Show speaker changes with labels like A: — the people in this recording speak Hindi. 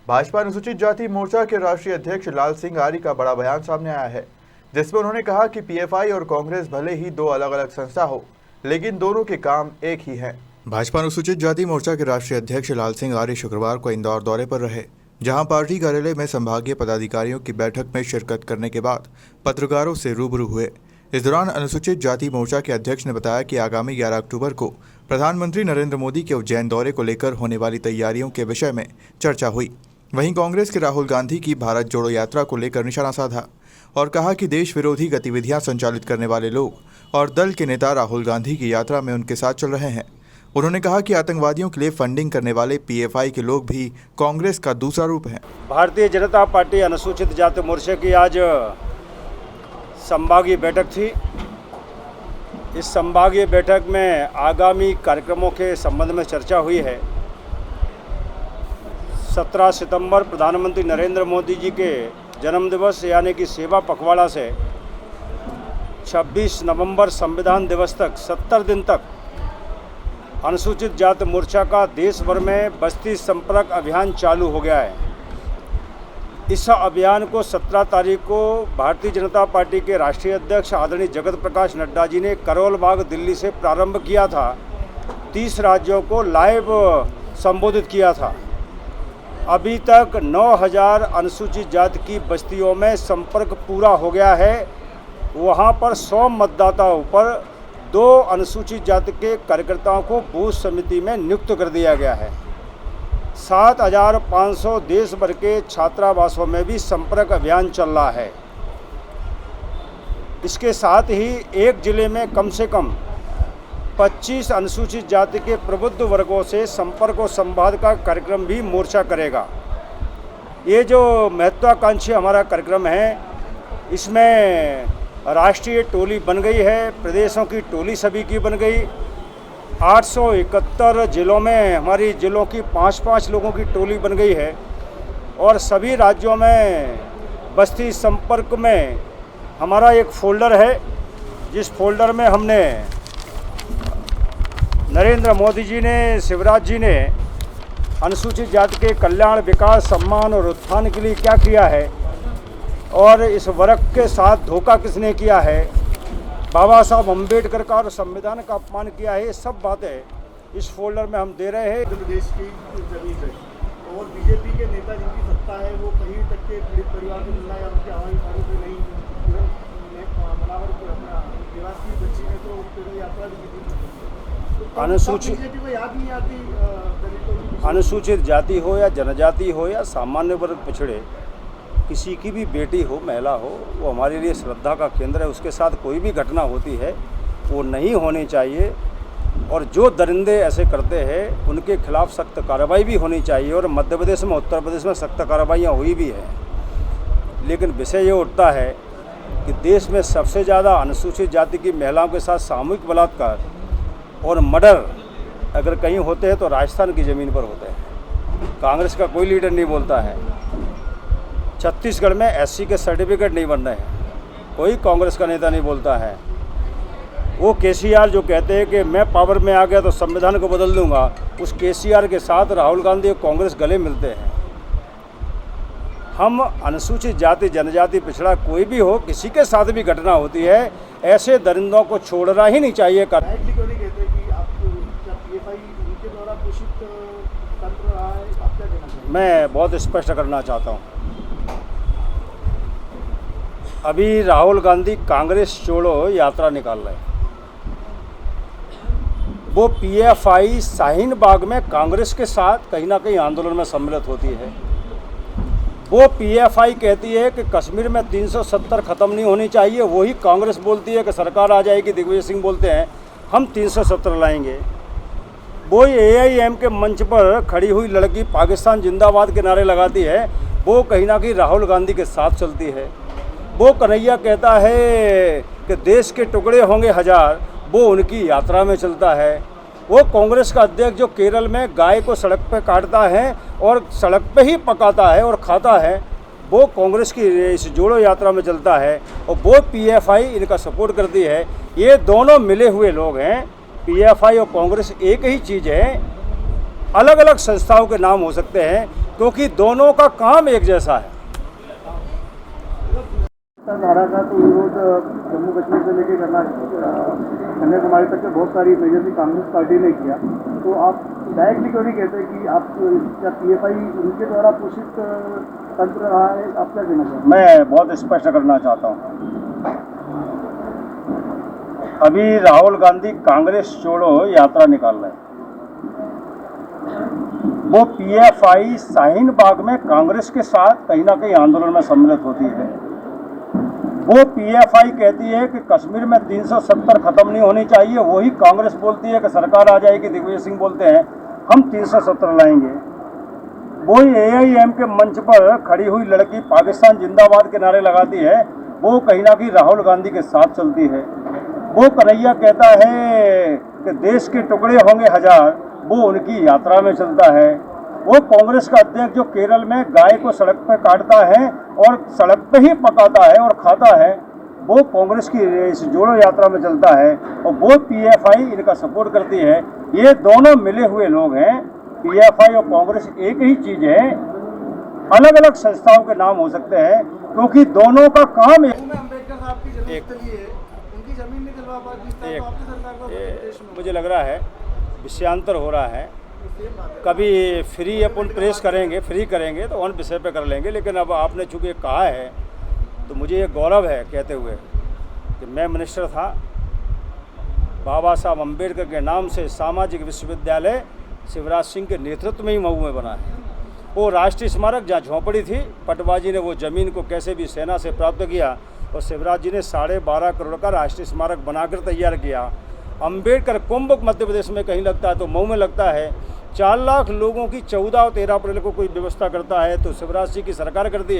A: भाजपा अनुसूचित जाति मोर्चा के राष्ट्रीय अध्यक्ष लाल सिंह आर्य का बड़ा बयान सामने आया है, जिसमें उन्होंने कहा कि पीएफआई और कांग्रेस भले ही दो अलग अलग संस्था हो, लेकिन दोनों के काम एक ही हैं। भाजपा अनुसूचित जाति मोर्चा के राष्ट्रीय अध्यक्ष लाल सिंह आर्य शुक्रवार को इंदौर दौरे पर रहे, जहां पार्टी कार्यालय में संभागीय पदाधिकारियों की बैठक में शिरकत करने के बाद पत्रकारों से रूबरू हुए। इस दौरान अनुसूचित जाति मोर्चा के अध्यक्ष ने बताया कि आगामी 11 अक्टूबर को प्रधानमंत्री नरेंद्र मोदी के उज्जैन दौरे को लेकर होने वाली तैयारियों के विषय में चर्चा हुई। वहीं कांग्रेस के राहुल गांधी की भारत जोड़ो यात्रा को लेकर निशाना साधा और कहा कि देश विरोधी गतिविधियां संचालित करने वाले लोग और दल के नेता राहुल गांधी की यात्रा में उनके साथ चल रहे हैं। उन्होंने कहा कि आतंकवादियों के लिए फंडिंग करने वाले पीएफआई के लोग भी कांग्रेस का दूसरा रूप हैं।
B: भारतीय जनता पार्टी अनुसूचित जाति मोर्चे की आज संभागीय बैठक थी। इस संभागीय बैठक में आगामी कार्यक्रमों के संबंध में चर्चा हुई है। 17 सितंबर प्रधानमंत्री नरेंद्र मोदी जी के जन्मदिवस यानी कि सेवा पखवाड़ा से 26 नवंबर संविधान दिवस तक 70 दिन तक अनुसूचित जाति मोर्चा का देश भर में बस्ती संपर्क अभियान चालू हो गया है। इस अभियान को 17 तारीख को भारतीय जनता पार्टी के राष्ट्रीय अध्यक्ष आदरणीय जगत प्रकाश नड्डा जी ने करोल बाग दिल्ली से प्रारंभ किया था। 30 राज्यों को लाइव संबोधित किया था। अभी तक 9000 अनुसूचित जाति की बस्तियों में संपर्क पूरा हो गया है। वहां पर 100 मतदाताओं पर 2 अनुसूचित जाति के कार्यकर्ताओं को बूथ समिति में नियुक्त कर दिया गया है। 7500 देश भर के छात्रावासों में भी संपर्क अभियान चल रहा है। इसके साथ ही एक जिले में कम से कम 25 अनुसूचित जाति के प्रबुद्ध वर्गों से संपर्क और संवाद का कार्यक्रम भी मोर्चा करेगा। ये जो महत्वाकांक्षी हमारा कार्यक्रम है, इसमें राष्ट्रीय टोली बन गई है, प्रदेशों की टोली सभी की बन गई। 871 जिलों में हमारी जिलों की 5-5 लोगों की टोली बन गई है और सभी राज्यों में बस्ती संपर्क में हमारा एक फोल्डर है, जिस फोल्डर में हमने नरेंद्र मोदी जी ने, शिवराज जी ने अनुसूचित जाति के कल्याण, विकास, सम्मान और उत्थान के लिए क्या किया है और इस वर्ग के साथ धोखा किसने किया है, बाबा साहब अम्बेडकर का और संविधान का अपमान किया है, ये सब बातें इस फोल्डर में हम दे रहे हैं।
C: देश की जमीन है और बीजेपी के नेता जिनकी सत्ता है वो कहीं तक के पीड़ित परिवार को मिलना या उनके हवाई मार्ग पे नहीं, मनावर को अपना निवास की बच्ची में तो उसके यात्रा भी की।
B: अनुसूचित
C: बीजेपी को याद नहीं आती
B: अनुसूचित जाति हो या जनजाति हो या सामान्य वर्ग पिछड़े, किसी की भी बेटी हो, महिला हो, वो हमारे लिए श्रद्धा का केंद्र है। उसके साथ कोई भी घटना होती है वो नहीं होनी चाहिए और जो दरिंदे ऐसे करते हैं उनके खिलाफ सख्त कार्रवाई भी होनी चाहिए और मध्य प्रदेश में, उत्तर प्रदेश में सख्त कार्रवाइयाँ हुई भी हैं। लेकिन विषय ये उठता है कि देश में सबसे ज़्यादा अनुसूचित जाति की महिलाओं के साथ सामूहिक बलात्कार और मर्डर अगर कहीं होते हैं तो राजस्थान की ज़मीन पर होते हैं। कांग्रेस का कोई लीडर नहीं बोलता है। छत्तीसगढ़ में एससी के सर्टिफिकेट नहीं बन रहे हैं, कोई कांग्रेस का नेता नहीं बोलता है। वो केसीआर जो कहते हैं कि मैं पावर में आ गया तो संविधान को बदल दूंगा, उस केसीआर के साथ राहुल गांधी और कांग्रेस गले मिलते हैं। हम अनुसूचित जाति, जनजाति, पिछड़ा कोई भी हो, किसी के साथ भी घटना होती है, ऐसे दरिंदों को छोड़ना ही नहीं चाहिए। मैं बहुत स्पष्ट करना चाहता हूँ, अभी राहुल गांधी कांग्रेस छोड़ो यात्रा निकाल रहे हैं। वो पीएफआई शाहीन बाग में कांग्रेस के साथ कहीं ना कहीं आंदोलन में सम्मिलित होती है। वो पीएफआई कहती है कि कश्मीर में 370 ख़त्म नहीं होनी चाहिए, वही कांग्रेस बोलती है कि सरकार आ जाएगी। दिग्विजय सिंह बोलते हैं हम 370 लाएंगे। वो एआईएम के मंच पर खड़ी हुई लड़की पाकिस्तान जिंदाबाद के नारे लगाती है, वो कहीं ना कहीं राहुल गांधी के साथ चलती है। वो कन्हैया कहता है कि देश के टुकड़े होंगे 1000, वो उनकी यात्रा में चलता है। वो कांग्रेस का अध्यक्ष जो केरल में गाय को सड़क पे काटता है और सड़क पे ही पकाता है और खाता है, वो कांग्रेस की इस जोड़ो यात्रा में चलता है और वो पीएफआई इनका सपोर्ट करती है। ये दोनों मिले हुए लोग हैं। पीएफआई और कांग्रेस एक ही चीज़ है, अलग अलग संस्थाओं के नाम हो सकते हैं, क्योंकि दोनों का काम एक जैसा है।
C: धारा का तो विरोध जम्मू कश्मीर से लेकर कन्याकुमारी तक के बहुत सारी मेजरली कांग्रेस पार्टी ने किया, तो आप डायरेक्टली क्यों नहीं कहते कि आप क्या PFI उनके द्वारा पोषित तंत्र रहा है? आप क्या कहना चाहते हैं?
B: मैं बहुत स्पष्ट करना चाहता हूँ, अभी राहुल गांधी कांग्रेस छोड़ो यात्रा निकाल रहे हैं। वो PFI शाहीन बाग में कांग्रेस के साथ कहीं ना कहीं आंदोलन में सम्मिलित होती है। वो PFI कहती है कि कश्मीर में 370 खत्म नहीं होनी चाहिए, वही कांग्रेस बोलती है कि सरकार आ जाएगी, दिग्विजय सिंह बोलते हैं हम 370 लाएंगे। वही AIM के मंच पर खड़ी हुई लड़की पाकिस्तान जिंदाबाद के नारे लगाती है, वो कहीं ना कहीं राहुल गांधी के साथ चलती है। वो कन्हैया कहता है कि देश के टुकड़े होंगे हजार, वो उनकी यात्रा में चलता है। वो कांग्रेस का अध्यक्ष जो केरल में गाय को सड़क पर काटता है और सड़क पे ही पकाता है और खाता है, वो कांग्रेस की इस जोड़ो यात्रा में चलता है और वो PFI इनका सपोर्ट करती है। ये दोनों मिले हुए लोग हैं। PFI और कांग्रेस एक ही चीज़ है, अलग अलग संस्थाओं के नाम हो सकते हैं क्योंकि दोनों का काम है।
C: अम्बेडकर साहब की जमीन है, उनकी जमीन नहीं दिलवा पाती, तो आपकी सरकार को
B: मुझे लग रहा है विषयांतर हो रहा है। कभी फ्री अपन प्रेस करेंगे, फ्री करेंगे तो उन विषय पे कर लेंगे, लेकिन अब आपने चूँकि कहा है तो मुझे ये गौरव है कहते हुए कि मैं मिनिस्टर था, बाबा साहब अम्बेडकर के नाम से सामाजिक विश्वविद्यालय शिवराज सिंह के नेतृत्व में ही मऊ में बना है। वो राष्ट्रीय स्मारक जहाँ झोंपड़ी थी, पटवाजी ने वो ज़मीन को कैसे भी सेना से प्राप्त किया और शिवराज जी ने 12.5 करोड़ का राष्ट्रीय स्मारक बनाकर तैयार किया। अम्बेडकर कुंभ मध्य प्रदेश में कहीं लगता है तो मऊ में लगता है। 4 लाख लोगों की 14 और 13 अप्रैल को कोई व्यवस्था करता है तो शिवराज जी की सरकार करती है।